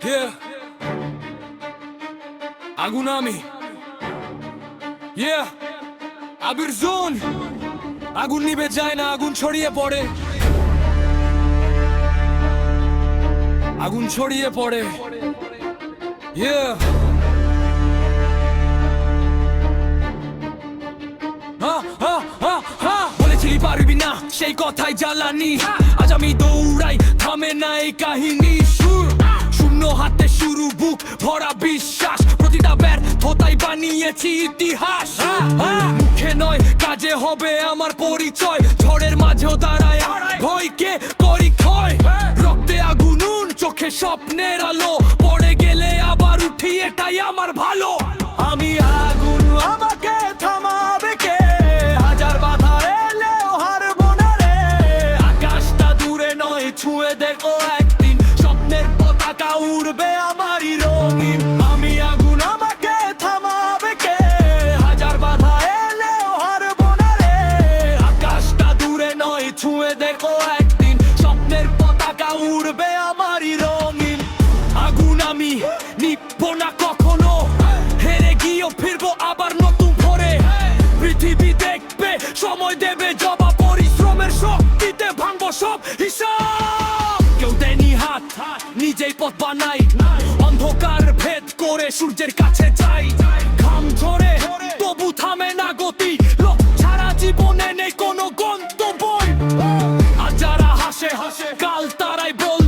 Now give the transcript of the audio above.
Yeah. আগুন আমি Yeah. আবির zone আগুন নিভে যায় না, আগুন ছড়িয়ে পড়ে, আগুন ছড়িয়ে পড়ে। Yeah. বলেছিলি পারবি না, সেই কথাই জ্বালানি। আজ আমি দৌড়াই, থামে না এই কাহিনী। শূন্য হাতে শুরু, বুক ভরা বিশ্বাস, প্রতিটা ব্যর্থতাই বানিয়েছি ইতিহাস। মুখে নয় কাজে হবে আমার পরিচয়, ঝড়ের মাঝেও দাঁড়ায় ভয়কে করি ক্ষয়। রক্তে আগুন, চোখে স্বপ্নের আলো, পড়ে গেলে আবার উঠি, এটাই আমার ভালো। আমি আগুন, আমাকে থামাবে কে? হাজার বাধা এলেও হারবো না রে। আকাশটা দূরে নয়, ছুঁয়ে দেখো একদিন, স্বপ্নের পতাকা উড়বে আমারই রঙিন। আমি আগুন, আমাকে থামাবে কে? হাজার বাধা এলেও হারবো না রে। আকাশটা দূরে নয়, ছুঁয়ে দেখো একদিন, স্বপ্নের পতাকা উড়বে আমারই রঙিন। আগুন আমি নিভবো না কখনো, হেরে গিয়েও ফিরবো আবার নতুন ভোরে। পৃথিবী দেখবে, সময় দেবে জবাব, পরিশ্রমের শক্তিতে ভাঙবো সব হিসাব। কেউ দেয়নি হাত, নিজেই পথ বানাই, অন্ধকার ভেদ করে সূর্যের কাছে যাই। ঘাম ঝরে তবু থামে না গতি, লোক ছাড়া জীবনে নেই কোনো গন্তব্য। আজ যারা হাসে কাল তারাই বল